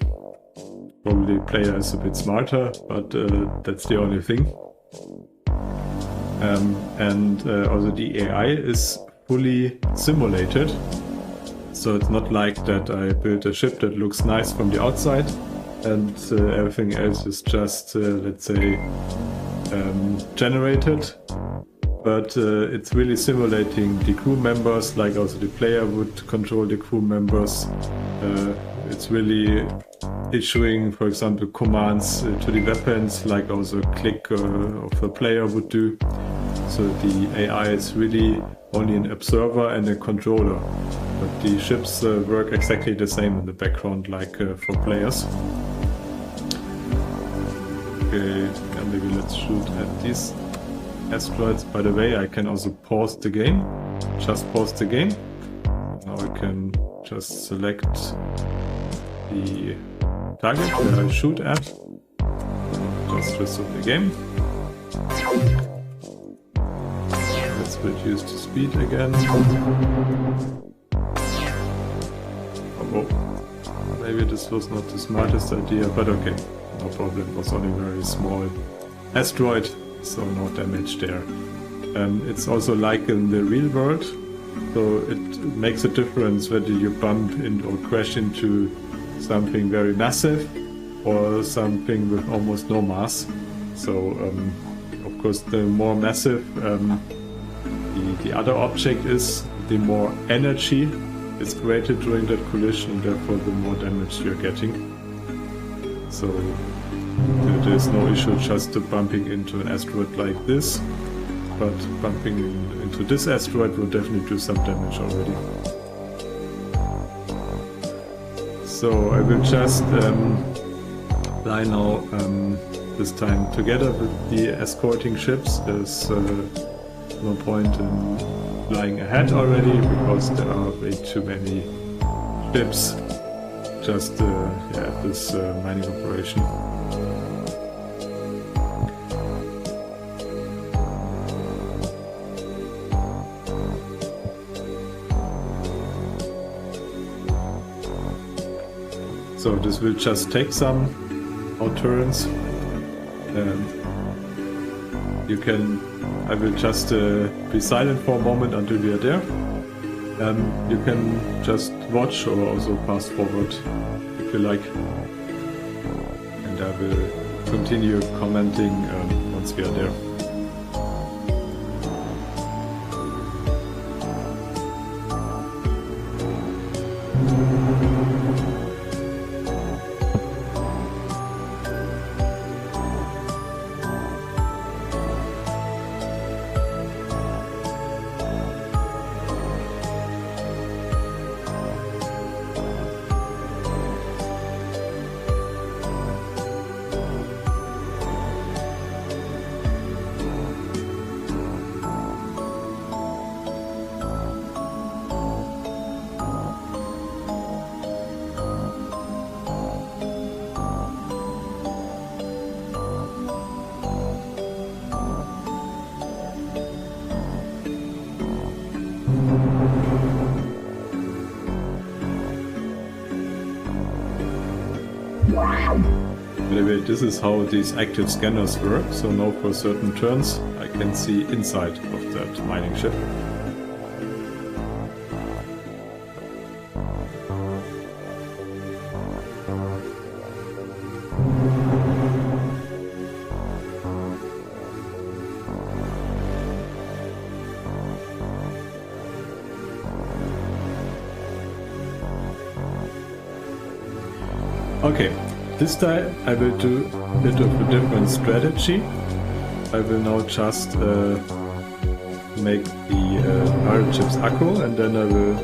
Probably the player is a bit smarter, but that's the only thing. And also the AI is fully simulated, so it's not like that I built a ship that looks nice from the outside and everything else is just, let's say, generated. But it's really simulating the crew members, like also the player would control the crew members. It's really issuing, for example, commands to the weapons, like also a click of a player would do. So the AI is really only an observer and a controller. But the ships work exactly the same in the background, like for players. Okay, and maybe let's shoot at these asteroids. By the way, I can also pause the game. Just pause the game. Now I can just select the target that I shoot at. Just resume the game. Let's reduce the speed again. Oh, maybe this was not the smartest idea, but okay, no problem. It was only a very small asteroid, so no damage there. It's also like in the real world, so it makes a difference whether you bump in or crash into something very massive or something with almost no mass. So of course the more massive the other object is, the more energy is created during that collision, and therefore the more damage you're getting. So there's no issue just to bumping into an asteroid like this, but bumping into this asteroid will definitely do some damage already. So I will just fly now this time together with the escorting ships. There's no point in flying ahead already, because there are way too many ships just at this mining operation. So this will just take some turns. I will just be silent for a moment until we are there. You can just watch or also fast forward if you like. And I will continue commenting once we are there. Anyway, this is how these active scanners work. So now for certain turns I can see inside of that mining ship. Okay, this time I will do a bit of a different strategy. I will now just make the pirate ships aggro, and then I will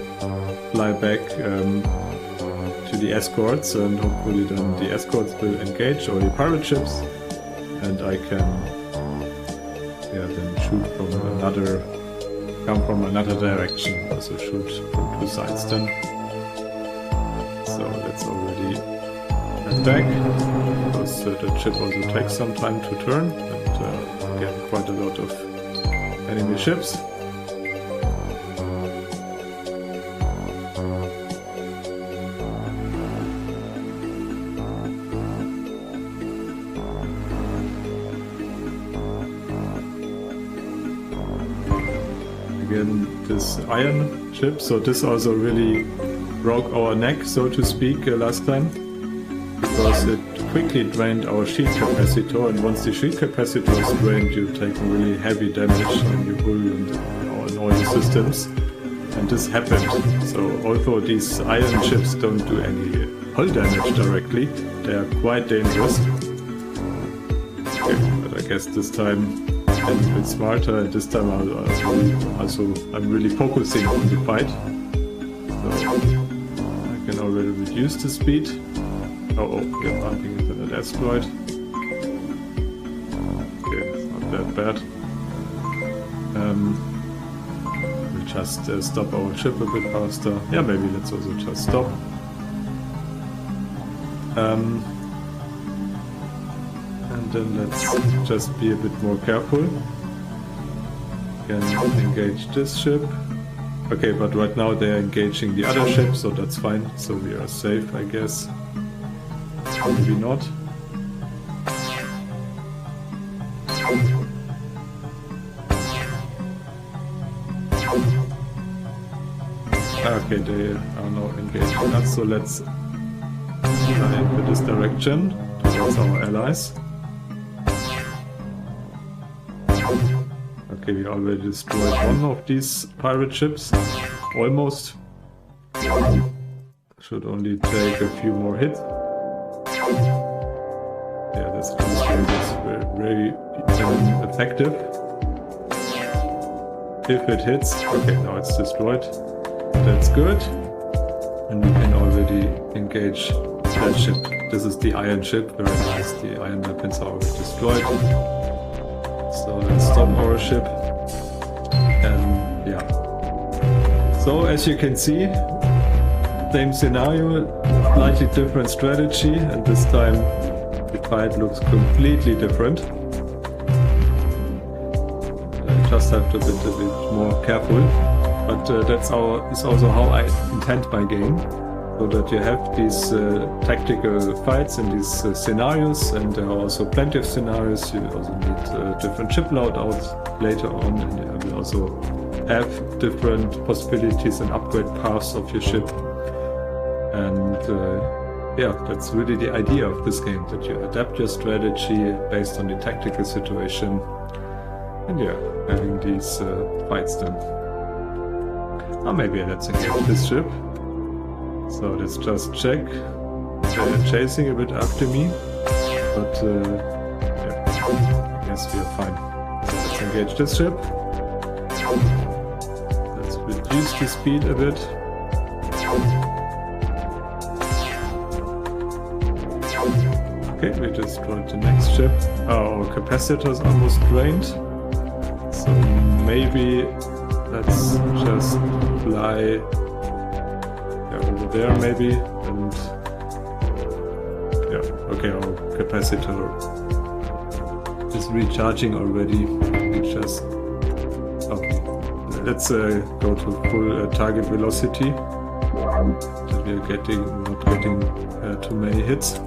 fly back to the escorts, and hopefully then the escorts will engage all the pirate ships, and I can then shoot from come from another direction, also shoot from two sides then. So let's already attack, because the ship also takes some time to turn, and get quite a lot of enemy ships. Again, this iron ship, so this also really broke our neck, so to speak, last time, because it quickly drained our shield capacitor, and once the shield capacitor is drained, you take really heavy damage on your hull and on all the systems, and this happened. So although these iron ships don't do any hull damage directly, they are quite dangerous. Okay, but I guess this time I'm a bit smarter, and this time I'm really focusing on the fight. So I can already reduce the speed. Oh, we're bumping into that asteroid. Okay, it's not that bad. We'll just stop our ship a bit faster. Yeah, maybe let's also just stop. And then let's just be a bit more careful. Can engage this ship. Okay, but right now they're engaging the other ship, so that's fine. So we are safe, I guess. Maybe not. Okay, they are now engaging us, so let's fly into this direction towards our allies. Okay, we already destroyed one of these pirate ships. Almost. Should only take a few more hits. Yeah, that's very effective. If it hits. Okay, now it's destroyed. That's good. And we can already engage that ship. This is the iron ship. Very nice. The iron weapons are already destroyed. So let's stop our ship. And yeah. So as you can see, same scenario, slightly different strategy, and this time the fight looks completely different. I just have to be a bit more careful, but that's also how I intend my game, so that you have these tactical fights in these scenarios, and there are also plenty of scenarios. You also need different ship loadouts later on, and you will also have different possibilities and upgrade paths of your ship. And yeah, that's really the idea of this game, that you adapt your strategy based on the tactical situation, and yeah, having these fights then. Or maybe let's engage this ship. So let's just check. They're chasing a bit after me, but yeah, I guess we are fine. So let's engage this ship. Let's reduce the speed a bit. Okay, we destroyed the next ship. Oh, our capacitor is almost drained. So maybe let's just fly over there maybe, and yeah, okay, our capacitor is recharging already. We just let's go to full target velocity, that we are not getting too many hits.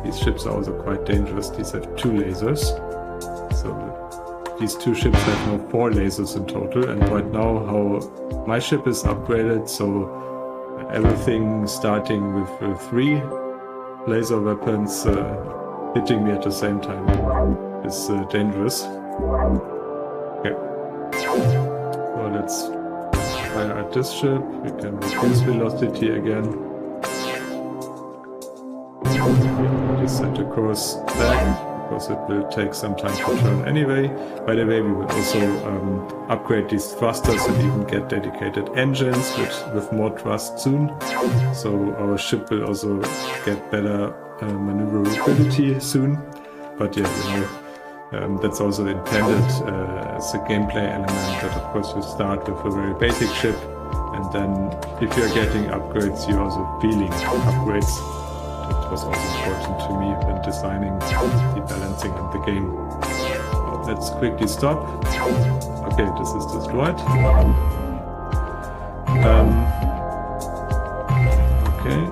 These ships are also quite dangerous. These have 2 lasers, so these 2 ships have now 4 lasers in total, and right now how my ship is upgraded, so everything starting with 3 laser weapons hitting me at the same time is dangerous. Okay, so let's fire at this ship. We can reduce velocity again. already set the course back, because it will take some time to turn anyway. By the way, we will also upgrade these thrusters and even get dedicated engines with more thrust soon. So our ship will also get better maneuverability soon. But yeah, that's also intended as a gameplay element, that of course you start with a very basic ship, and then if you're getting upgrades, you're also feeling upgrades. That was also important to me when designing the balancing of the game. So let's quickly stop. Okay, this is destroyed. Okay.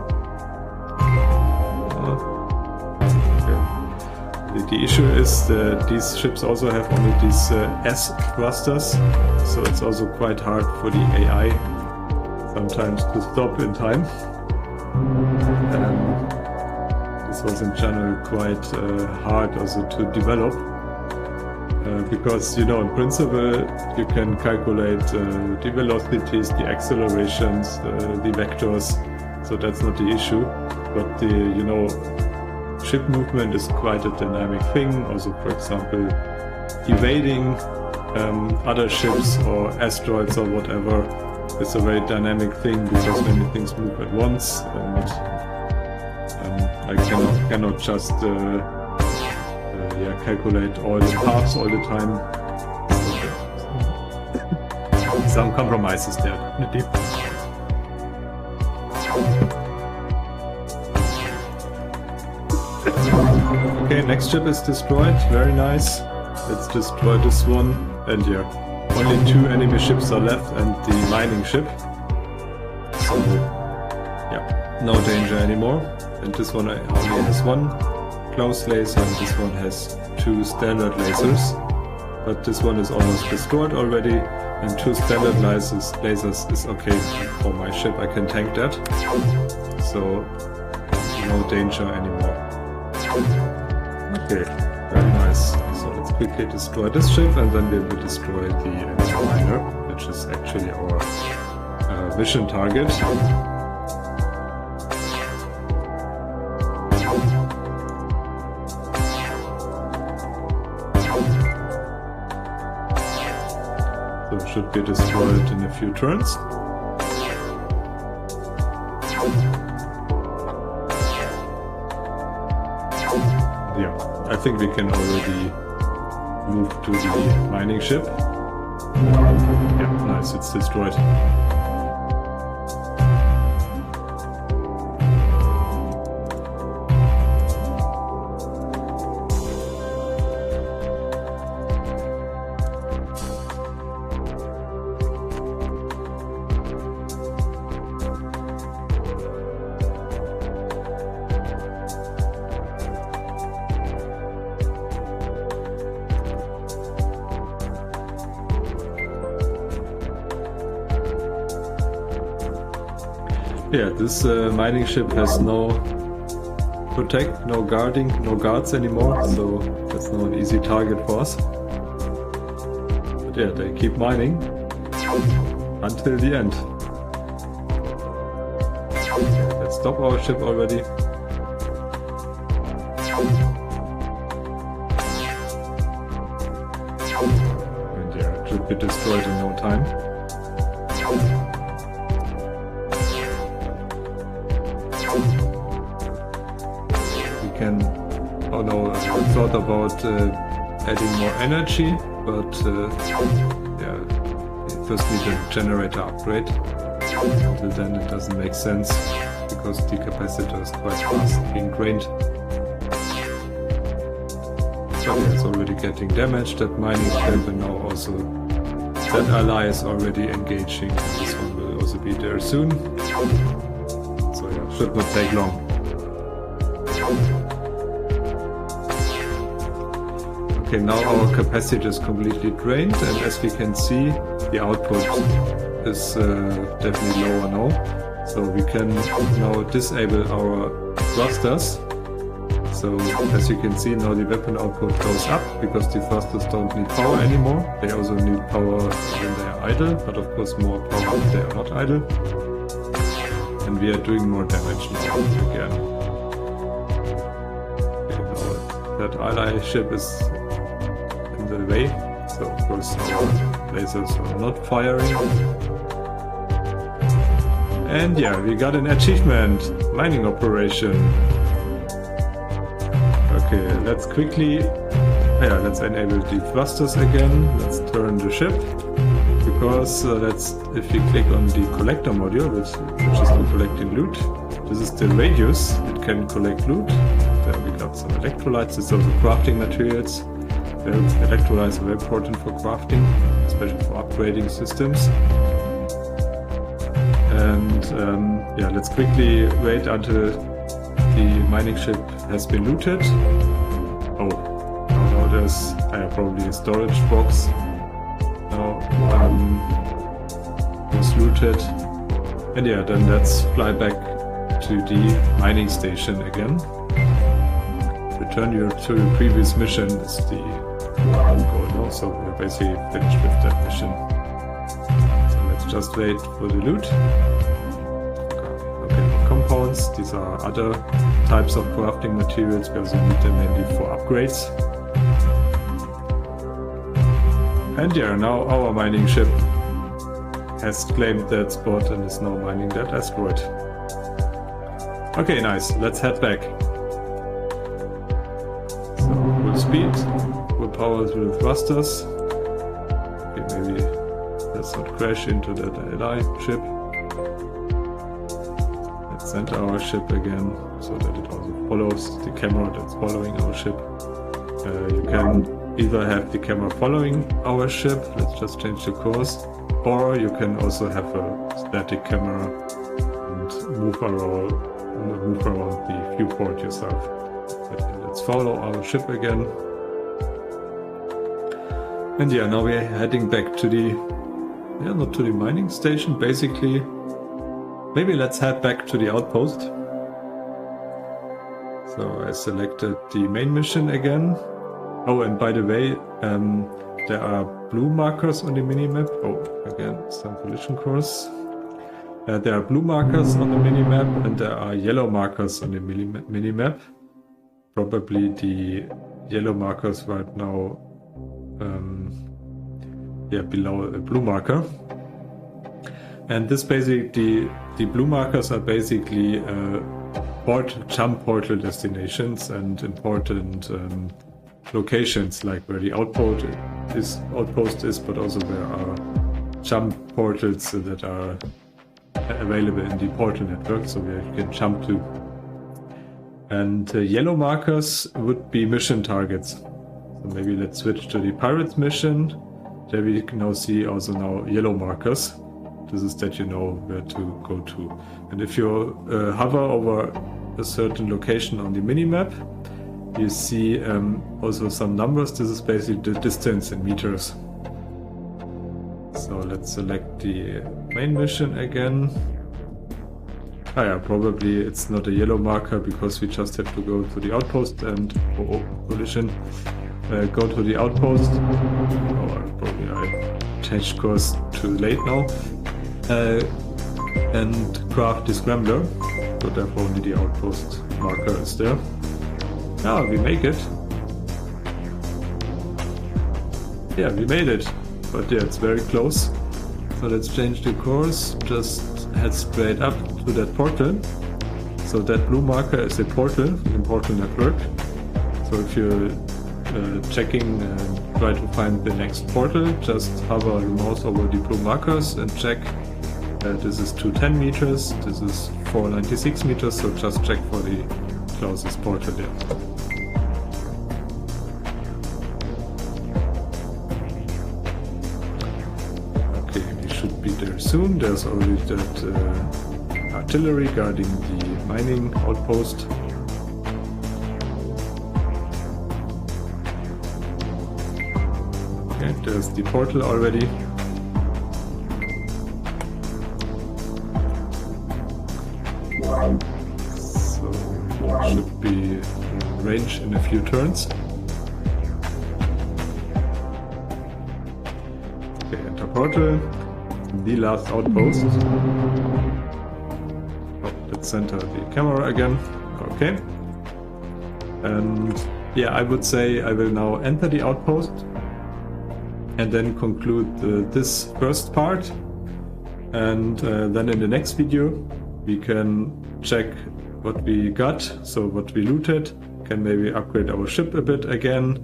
The issue is that these ships also have only these S thrusters, so it's also quite hard for the AI sometimes to stop in time. This was in general quite hard also to develop, because in principle you can calculate the velocities, the accelerations, the vectors, so that's not the issue, but the ship movement is quite a dynamic thing. Also, for example, evading other ships or asteroids or whatever is a very dynamic thing, because many things move at once, and I cannot just calculate all the paths all the time. Some compromises there, definitely. Okay, next ship is destroyed, very nice. Let's destroy this one, and yeah, only 2 enemy ships are left and the mining ship. So yeah, no danger anymore. And this one only has 1 close laser, and this one has 2 standard lasers. But this one is almost destroyed already, and 2 standard lasers is okay for my ship, I can tank that. So no danger anymore. Okay, very nice. So let's quickly destroy this ship, and then we will destroy the miner, which is actually our mission target. So it should be destroyed in a few turns. I think we can already move to the mining ship. Yeah, nice, it's destroyed. Yeah, this mining ship has no no guarding, no guards anymore, so that's not an easy target for us. But yeah, they keep mining until the end. Let's stop our ship already. And yeah, it should be destroyed in no time. Oh no, I thought about adding more energy, but yeah, we first need a generator upgrade. Until then it doesn't make sense, because the capacitor is quite fast being drained. But yeah, it's already getting damaged, that mining ship, and now also that ally is already engaging, and this one will also be there soon. So yeah, should not take long. Okay, now our capacity is completely drained, and as we can see, the output is definitely lower now. So we can now disable our thrusters. So as you can see, now the weapon output goes up, because the thrusters don't need power anymore. They also need power when they are idle, but of course more power when they are not idle. And we are doing more damage now again. that ally ship is in the way, so of course our lasers are not firing. And yeah, we got an achievement, mining operation. Okay, let's quickly, let's enable the thrusters again. Let's turn the ship, because if we click on the collector module, which is for collecting loot, this is the radius, it can collect loot. There we got some electrolytes, it's also crafting materials. Electrolytes are very important for crafting, especially for upgrading systems. And let's quickly wait until the mining ship has been looted. Oh, now there's probably a storage box. Now was looted. And yeah, then let's fly back to the mining station again. Return you to the previous mission is the goal now, so we're basically finished with that mission. So let's just wait for the loot. Okay, compounds, these are other types of crafting materials, we also need them mainly for upgrades. And yeah, now our mining ship has claimed that spot and is now mining that asteroid. Okay, nice, let's head back. So, full speed, full power with thrusters. Okay, maybe let's not crash into that ally ship. Let's center our ship again, so that it also follows the camera that's following our ship. You can either have the camera following our ship, let's just change the course, or you can also have a static camera and move around the viewport yourself. Let's follow our ship again. And yeah, now we're heading back to the, not to the mining station, basically. Maybe let's head back to the outpost. So I selected the main mission again. Oh, and by the way, there are blue markers on the minimap. Oh, again, some collision course. There are blue markers on the minimap and there are yellow markers on the minimap. Probably the yellow markers right now below a blue marker. And this basically, the blue markers are basically jump portal destinations and important locations, like where the outpost is, but also there are jump portals that are available in the portal network, so where you can jump to. And yellow markers would be mission targets. So maybe let's switch to the pirates mission. There we can now see also now yellow markers. This is that you know where to go to. And if you hover over a certain location on the minimap, you see also some numbers. This is basically the distance in meters. So let's select the main mission again. Probably it's not a yellow marker because we just have to go to the outpost and collision. Go to the outpost. Probably I changed course too late now. And craft the scrambler. So therefore only the outpost marker is there. We make it. Yeah, we made it. But yeah, it's very close. So let's change the course. Just head straight up to that portal. So that blue marker is a portal in the portal network. So if you're checking and try to find the next portal, just hover your mouse over the blue markers and check. This is 210 meters, this is 496 meters, so just check for the closest portal there. Be there soon. There's already that artillery guarding the mining outpost. Okay, there's the portal already. So should be in range in a few turns. Okay, enter portal. The last outpost. Let's center the camera again. Okay. And yeah, I would say I will now enter the outpost and then conclude this first part. And then in the next video we can check what we got, so what we looted, can maybe upgrade our ship a bit again.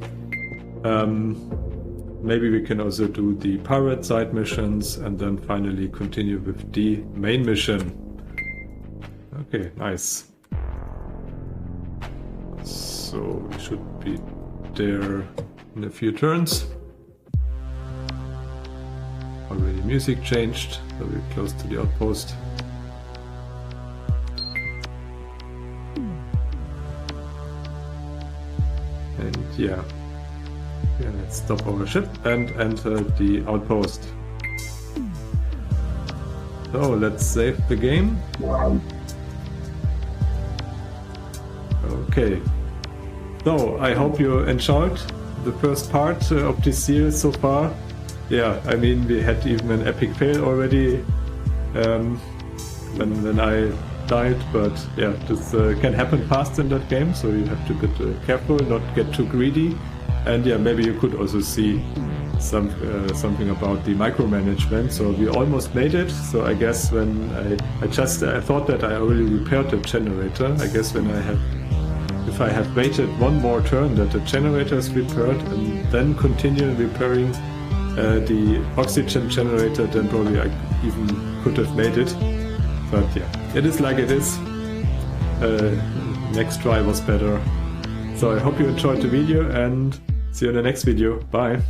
Maybe we can also do the pirate side missions and then finally continue with the main mission. Okay, nice. So we should be there in a few turns. Already music changed, so we're close to the outpost. And yeah, let's stop our ship and enter the outpost. So let's save the game. Okay, so I hope you enjoyed the first part of this series so far. Yeah, I mean, we had even an epic fail already when I died, but yeah, this can happen fast in that game, so you have to be careful, not get too greedy. And yeah, maybe you could also see something about the micromanagement. So we almost made it. So I guess when I thought that I already repaired the generator. I guess if I had waited one more turn that the generator is repaired and then continue repairing the oxygen generator, then probably I even could have made it. But yeah, it is like it is. Next try was better. So I hope you enjoyed the video and see you in the next video. Bye!